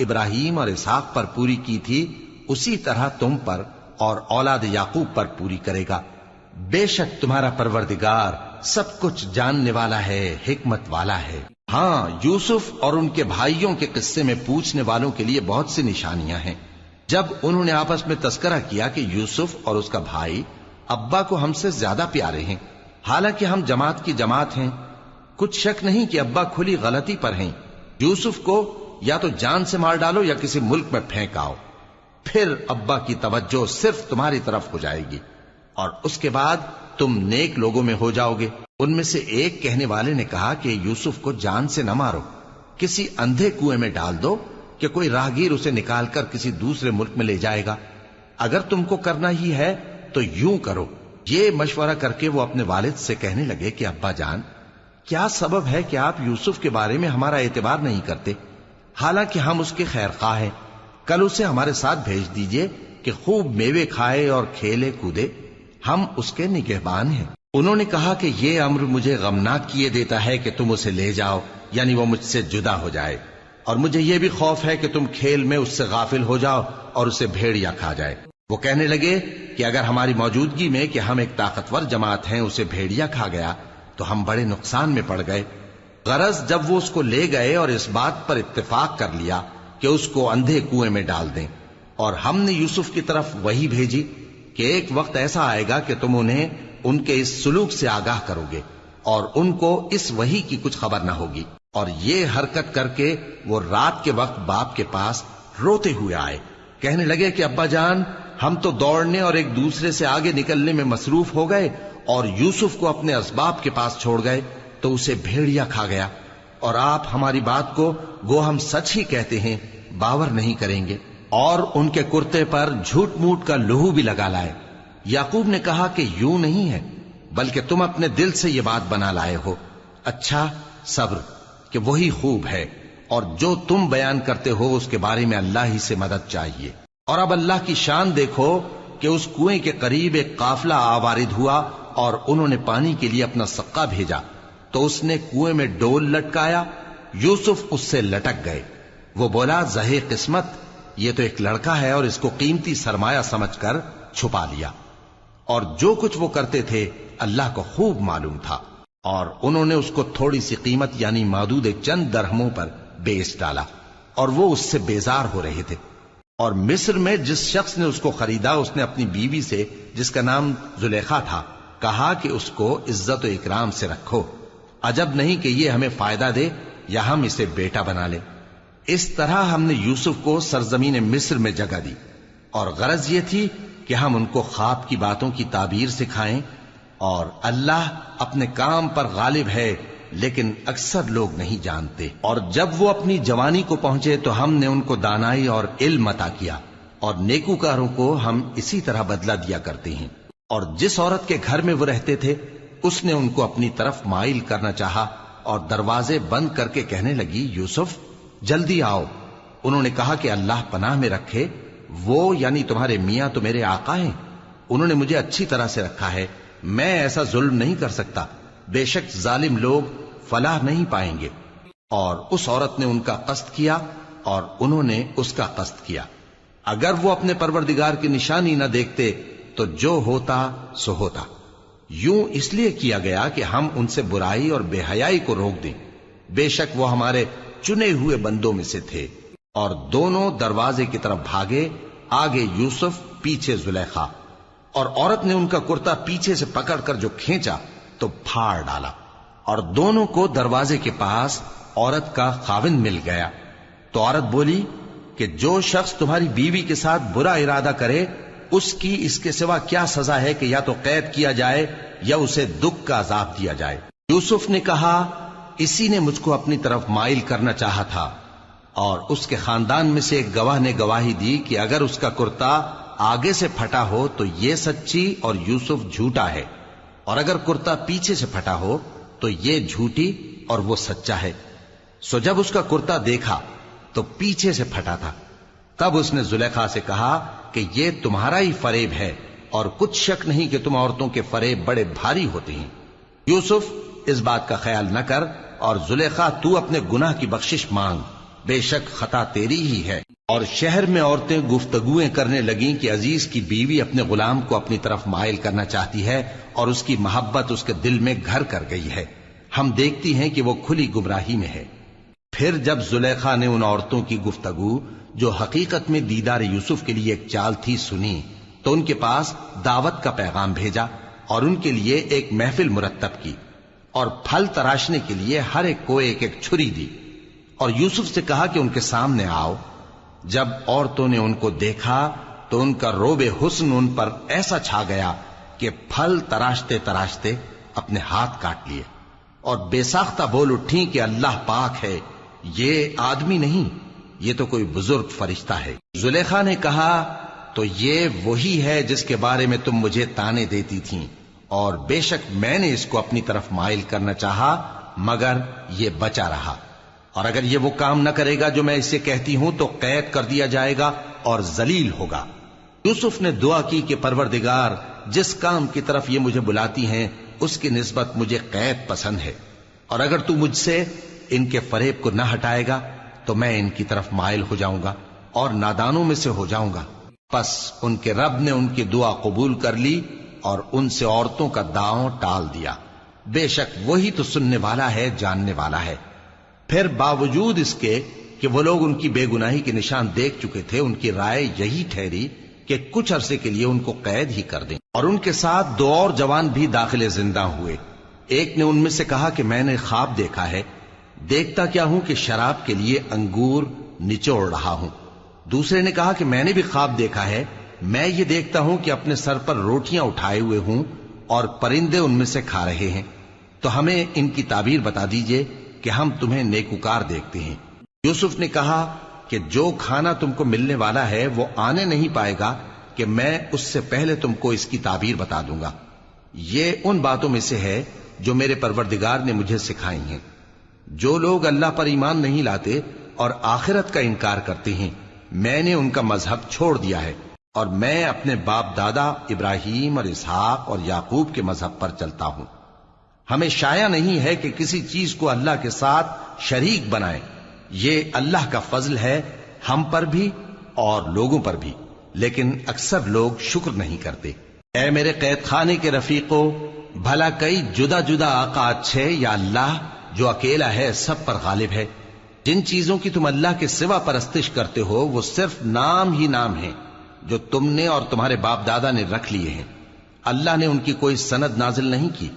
ابراہیم اور اسحاق پر پوری کی تھی، اسی طرح تم پر اور اولاد یعقوب پر پوری کرے گا۔ بے شک تمہارا پروردگار سب کچھ جاننے والا ہے، حکمت والا ہے۔ ہاں، یوسف اور ان کے بھائیوں کے قصے میں پوچھنے والوں کے لیے بہت سی نشانیاں ہیں۔ جب انہوں نے آپس میں تذکرہ کیا کہ یوسف اور اس کا بھائی ابا کو ہم سے زیادہ پیارے ہیں، حالانکہ ہم جماعت کی جماعت ہیں، کچھ شک نہیں کہ ابا کھلی غلطی پر ہیں، یوسف کو یا تو جان سے مار ڈالو یا کسی ملک میں پھینک آؤ، پھر ابا کی توجہ صرف تمہاری طرف ہو جائے گی، اور اس کے بعد تم نیک لوگوں میں ہو جاؤ گے۔ ان میں سے ایک کہنے والے نے کہا کہ یوسف کو جان سے نہ مارو، کسی اندھے کنویں میں ڈال دو کہ کوئی راہگیر اسے نکال کر کسی دوسرے ملک میں لے جائے گا۔ اگر تم کو کرنا ہی ہے تو یوں کرو۔ یہ مشورہ کر کے وہ اپنے والد سے کہنے لگے کہ ابا جان، کیا سبب ہے کہ آپ یوسف کے بارے میں ہمارا اعتبار نہیں کرتے، حالانکہ ہم اس کے خیر خواہ ہیں؟ کل اسے ہمارے ساتھ بھیج دیجئے کہ خوب میوے کھائے اور کھیلے کودے، ہم اس کے نگہبان ہیں۔ انہوں نے کہا کہ یہ امر مجھے غمناک کیے دیتا ہے کہ تم اسے لے جاؤ، یعنی وہ مجھ سے جدا ہو جائے، اور مجھے یہ بھی خوف ہے کہ تم کھیل میں اس سے غافل ہو جاؤ اور اسے بھیڑیا کھا جائے۔ وہ کہنے لگے کہ اگر ہماری موجودگی میں کہ ہم ایک طاقتور جماعت ہیں اسے بھیڑیا کھا گیا تو ہم بڑے نقصان میں پڑ گئے۔ غرض جب وہ اس کو لے گئے اور اس بات پر اتفاق کر لیا کہ اس کو اندھے کنویں میں ڈال دیں، اور ہم نے یوسف کی طرف وحی بھیجی کہ ایک وقت ایسا آئے گا کہ تم انہیں ان کے اس سلوک سے آگاہ کرو گے، اور ان کو اس وحی کی کچھ خبر نہ ہوگی۔ اور یہ حرکت کر کے وہ رات کے وقت باپ کے پاس روتے ہوئے آئے، کہنے لگے کہ ابا جان، ہم تو دوڑنے اور ایک دوسرے سے آگے نکلنے میں مصروف ہو گئے اور یوسف کو اپنے اسباب کے پاس چھوڑ گئے تو اسے بھیڑیا کھا گیا، اور آپ ہماری بات کو گو ہم سچ ہی کہتے ہیں باور نہیں کریں گے، اور ان کے کرتے پر جھوٹ موٹ کا لہو بھی لگا لائے۔ یعقوب نے کہا کہ یوں نہیں ہے، بلکہ تم اپنے دل سے یہ بات بنا لائے ہو۔ اچھا، صبر کہ وہی خوب ہے، اور جو تم بیان کرتے ہو اس کے بارے میں اللہ ہی سے مدد چاہیے۔ اور اب اللہ کی شان دیکھو کہ اس کنویں کے قریب ایک قافلہ آوارد ہوا اور انہوں نے پانی کے لیے اپنا سقا بھیجا، تو اس نے کنویں میں ڈول لٹکایا، یوسف اس سے لٹک گئے۔ وہ بولا، زہے قسمت، یہ تو ایک لڑکا ہے، اور اس کو قیمتی سرمایہ سمجھ کر چھپا لیا۔ اور جو کچھ وہ کرتے تھے اللہ کو خوب معلوم تھا، اور انہوں نے اس کو تھوڑی سی قیمت یعنی مادود چند درہموں پر بیچ ڈالا، اور وہ اس سے بیزار ہو رہے تھے۔ اور مصر میں جس شخص نے اس کو خریدا، اس نے اپنی بیوی سے جس کا نام زلیخا تھا کہا کہ اس کو عزت و اکرام سے رکھو، عجب نہیں کہ یہ ہمیں فائدہ دے یا ہم اسے بیٹا بنا لیں۔ اس طرح ہم نے یوسف کو سرزمین مصر میں جگہ دی، اور غرض یہ تھی کہ ہم ان کو خواب کی باتوں کی تعبیر سکھائیں، اور اللہ اپنے کام پر غالب ہے لیکن اکثر لوگ نہیں جانتے۔ اور جب وہ اپنی جوانی کو پہنچے تو ہم نے ان کو دانائی اور علم عطا کیا، اور نیکوکاروں کو ہم اسی طرح بدلہ دیا کرتے ہیں۔ اور جس عورت کے گھر میں وہ رہتے تھے اس نے ان کو اپنی طرف مائل کرنا چاہا، اور دروازے بند کر کے کہنے لگی، یوسف جلدی آؤ۔ انہوں نے کہا کہ اللہ پناہ میں رکھے، وہ یعنی تمہارے میاں تو میرے آقا ہیں، انہوں نے مجھے اچھی طرح سے رکھا ہے، میں ایسا ظلم نہیں کر سکتا، بے شک ظالم لوگ فلاح نہیں پائیں گے۔ اور اس عورت نے ان کا قصد کیا اور انہوں نے اس کا قصد کیا۔ اگر وہ اپنے پروردگار کی نشانی نہ دیکھتے تو جو ہوتا سو ہوتا۔ یوں اس لیے کیا گیا کہ ہم ان سے برائی اور بے حیائی کو روک دیں، بے شک وہ ہمارے چنے ہوئے بندوں میں سے تھے۔ اور دونوں دروازے کی طرف بھاگے، آگے یوسف پیچھے زلیخا، اور عورت نے ان کا کرتا پیچھے سے پکڑ کر جو کھینچا تو پھاڑ ڈالا، اور دونوں کو دروازے کے پاس عورت کا خاوند مل گیا۔ تو عورت بولی کہ جو شخص تمہاری بیوی کے ساتھ برا ارادہ کرے اس کی اس کے سوا کیا سزا ہے کہ یا تو قید کیا جائے یا اسے دکھ کا عذاب دیا جائے۔ یوسف نے کہا اسی نے مجھ کو اپنی طرف مائل کرنا چاہا تھا، اور اس کے خاندان میں سے ایک گواہ نے گواہی دی کہ اگر اس کا کرتا آگے سے پھٹا ہو تو یہ سچی اور یوسف جھوٹا ہے، اور اگر کرتا پیچھے سے پھٹا ہو تو یہ جھوٹی اور وہ سچا ہے۔ سو جب اس کا کرتا دیکھا تو پیچھے سے پھٹا تھا، تب اس نے زلیخا سے کہا کہ یہ تمہارا ہی فریب ہے، اور کچھ شک نہیں کہ تم عورتوں کے فریب بڑے بھاری ہوتے ہیں۔ یوسف اس بات کا خیال نہ کر، اور زلیخا تو اپنے گناہ کی بخشش مانگ، بے شک خطا تیری ہی ہے۔ اور شہر میں عورتیں گفتگویں کرنے لگیں کہ عزیز کی بیوی اپنے غلام کو اپنی طرف مائل کرنا چاہتی ہے، اور اس کی محبت اس کے دل میں گھر کر گئی ہے، ہم دیکھتی ہیں کہ وہ کھلی گمراہی میں ہے۔ پھر جب زلیخا نے ان عورتوں کی گفتگو جو حقیقت میں دیدار یوسف کے لیے ایک چال تھی سنی، تو ان کے پاس دعوت کا پیغام بھیجا، اور ان کے لیے ایک محفل مرتب کی، اور پھل تراشنے کے لیے ہر ایک کو ایک ایک چھری دی، اور یوسف سے کہا کہ ان کے سامنے آؤ۔ جب عورتوں نے ان کو دیکھا تو ان کا روب حسن ان پر ایسا چھا گیا کہ پھل تراشتے تراشتے اپنے ہاتھ کاٹ لیے، اور بے ساختہ بول اٹھیں کہ اللہ پاک ہے، یہ آدمی نہیں، یہ تو کوئی بزرگ فرشتہ ہے۔ زلیخا نے کہا تو یہ وہی ہے جس کے بارے میں تم مجھے تانے دیتی تھیں، اور بے شک میں نے اس کو اپنی طرف مائل کرنا چاہا مگر یہ بچا رہا، اور اگر یہ وہ کام نہ کرے گا جو میں اسے کہتی ہوں تو قید کر دیا جائے گا اور ذلیل ہوگا۔ یوسف نے دعا کی کہ پروردگار جس کام کی طرف یہ مجھے بلاتی ہیں اس کی نسبت مجھے قید پسند ہے، اور اگر تو مجھ سے ان کے فریب کو نہ ہٹائے گا تو میں ان کی طرف مائل ہو جاؤں گا اور نادانوں میں سے ہو جاؤں گا۔ پس ان کے رب نے ان کی دعا قبول کر لی اور ان سے عورتوں کا داؤں ٹال دیا، بے شک وہی تو سننے والا ہے، جاننے والا ہے۔ پھر باوجود اس کے کہ وہ لوگ ان کی بے گناہی کے نشان دیکھ چکے تھے، ان کی رائے یہی ٹھہری کہ کچھ عرصے کے لیے ان کو قید ہی کر دیں، اور ان کے ساتھ دو اور جوان بھی داخل زندہ ہوئے۔ ایک نے ان میں سے کہا کہ میں نے خواب دیکھا ہے، دیکھتا کیا ہوں کہ شراب کے لیے انگور نچوڑ رہا ہوں۔ دوسرے نے کہا کہ میں نے بھی خواب دیکھا ہے، میں یہ دیکھتا ہوں کہ اپنے سر پر روٹیاں اٹھائے ہوئے ہوں اور پرندے ان میں سے کھا رہے ہیں، تو ہمیں ان کی تعبیر بتا دیجئے کہ ہم تمہیں نیکوکار دیکھتے ہیں۔ یوسف نے کہا کہ جو کھانا تم کو ملنے والا ہے وہ آنے نہیں پائے گا کہ میں اس سے پہلے تم کو اس کی تعبیر بتا دوں گا۔ یہ ان باتوں میں سے ہے جو میرے پروردگار نے مجھے سکھائی ہیں۔ جو لوگ اللہ پر ایمان نہیں لاتے اور آخرت کا انکار کرتے ہیں، میں نے ان کا مذہب چھوڑ دیا ہے، اور میں اپنے باپ دادا ابراہیم اور اسحاق اور یعقوب کے مذہب پر چلتا ہوں۔ ہمیں شایع نہیں ہے کہ کسی چیز کو اللہ کے ساتھ شریک بنائیں، یہ اللہ کا فضل ہے ہم پر بھی اور لوگوں پر بھی، لیکن اکثر لوگ شکر نہیں کرتے۔ اے میرے قید خانے کے رفیقو، بھلا کئی جدا جدا آقا اچھے یا اللہ جو اکیلا ہے سب پر غالب ہے؟ جن چیزوں کی تم اللہ کے سوا پرستش کرتے ہو وہ صرف نام ہی نام ہیں جو تم نے اور تمہارے باپ دادا نے رکھ لیے ہیں، اللہ نے ان کی کوئی سند نازل نہیں کی۔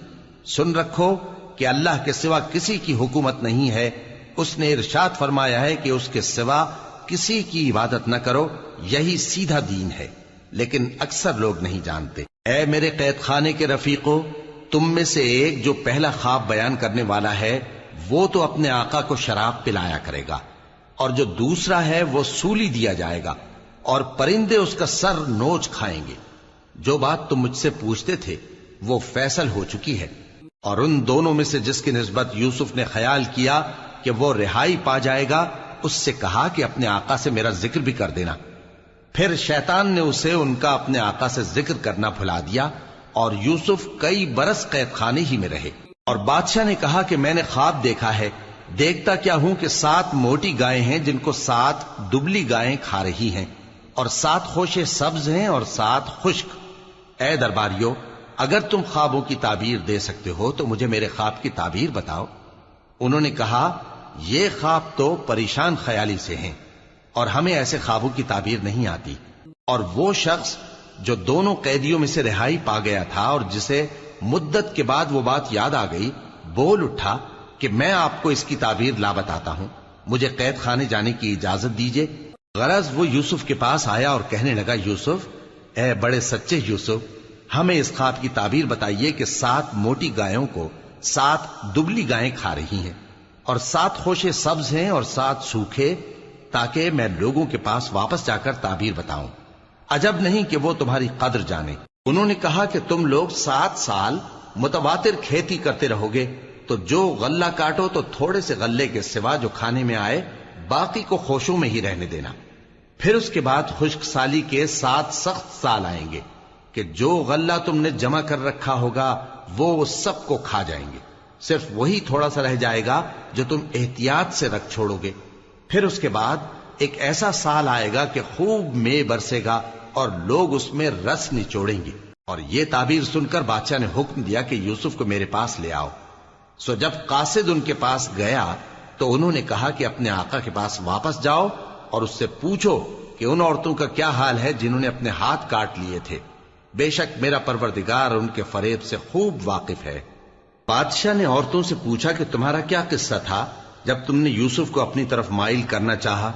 سن رکھو کہ اللہ کے سوا کسی کی حکومت نہیں ہے، اس نے ارشاد فرمایا ہے کہ اس کے سوا کسی کی عبادت نہ کرو، یہی سیدھا دین ہے، لیکن اکثر لوگ نہیں جانتے۔ اے میرے قید خانے کے رفیقو، تم میں سے ایک جو پہلا خواب بیان کرنے والا ہے وہ تو اپنے آقا کو شراب پلایا کرے گا، اور جو دوسرا ہے وہ سولی دیا جائے گا، اور پرندے اس کا سر نوچ کھائیں گے۔ جو بات تم مجھ سے پوچھتے تھے وہ فیصل ہو چکی ہے، اور ان دونوں میں سے جس کی نسبت یوسف نے خیال کیا کہ وہ رہائی پا جائے گا، اس سے کہا کہ اپنے آقا سے میرا ذکر بھی کر دینا۔ پھر شیطان نے اسے ان کا اپنے آقا سے ذکر کرنا بھلا دیا، اور یوسف کئی برس قید خانے ہی میں رہے۔ اور بادشاہ نے کہا کہ میں نے خواب دیکھا ہے، دیکھتا کیا ہوں کہ 7 موٹی گائیں ہیں جن کو 7 دبلی گائیں کھا رہی ہیں، اور 7 خوشے سبز ہیں اور 7 خشک۔ اے درباریو، اگر تم خوابوں کی تعبیر دے سکتے ہو تو مجھے میرے خواب کی تعبیر بتاؤ۔ انہوں نے کہا یہ خواب تو پریشان خیالی سے ہیں اور ہمیں ایسے خوابوں کی تعبیر نہیں آتی۔ اور وہ شخص جو دونوں قیدیوں میں سے رہائی پا گیا تھا اور جسے مدت کے بعد وہ بات یاد آ گئی، بول اٹھا کہ میں آپ کو اس کی تعبیر لا بتاتا ہوں، مجھے قید خانے جانے کی اجازت دیجیے۔ غرض وہ یوسف کے پاس آیا اور کہنے لگا، یوسف، اے بڑے سچے یوسف، ہمیں اس خواب کی تعبیر بتائیے کہ 7 موٹی گایوں کو 7 دبلی گائیں کھا رہی ہیں، اور 7 خوشے سبز ہیں اور 7 سوکھے، تاکہ میں لوگوں کے پاس واپس جا کر تعبیر بتاؤں۔ عجب نہیں کہ وہ تمہاری قدر جانے۔ انہوں نے کہا کہ تم لوگ 7 سال متواتر کھیتی کرتے رہو گے، تو جو غلہ کاٹو تو تھوڑے سے غلے کے سوا جو کھانے میں آئے باقی کو خوشوں میں ہی رہنے دینا۔ پھر اس کے بعد خشک سالی کے 7 سخت سال آئیں گے کہ جو غلہ تم نے جمع کر رکھا ہوگا وہ سب کو کھا جائیں گے، صرف وہی تھوڑا سا رہ جائے گا جو تم احتیاط سے رکھ چھوڑو گے۔ پھر اس کے بعد ایک ایسا سال آئے گا کہ خوب مے برسے گا اور لوگ اس میں رس نچوڑیں گے۔ اور یہ تعبیر سن کر بادشاہ نے حکم دیا کہ یوسف کو میرے پاس لے آؤ۔ سو جب قاصد ان کے پاس گیا تو انہوں نے کہا کہ اپنے آقا کے پاس واپس جاؤ اور اس سے پوچھو کہ ان عورتوں کا کیا حال ہے جنہوں نے اپنے ہاتھ کاٹ لیے تھے، بے شک میرا پروردگار ان کے فریب سے خوب واقف ہے۔ بادشاہ نے عورتوں سے پوچھا کہ تمہارا کیا قصہ تھا جب تم نے یوسف کو اپنی طرف مائل کرنا چاہا؟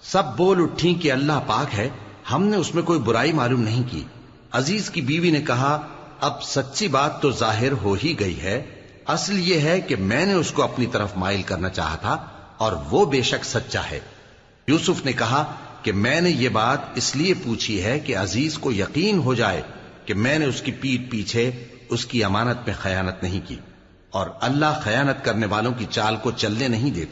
سب بول اٹھیں کہ اللہ پاک ہے، ہم نے اس میں کوئی برائی معلوم نہیں کی۔ عزیز کی بیوی نے کہا، اب سچی بات تو ظاہر ہو ہی گئی ہے، اصل یہ ہے کہ میں نے اس کو اپنی طرف مائل کرنا چاہا تھا اور وہ بے شک سچا ہے۔ یوسف نے کہا کہ میں نے یہ بات اس لیے پوچھی ہے کہ عزیز کو یقین ہو جائے کہ میں نے اس کی پیٹھ پیچھے اس کی امانت میں خیانت نہیں کی، اور اللہ خیانت کرنے والوں کی چال کو چلنے نہیں دیتا۔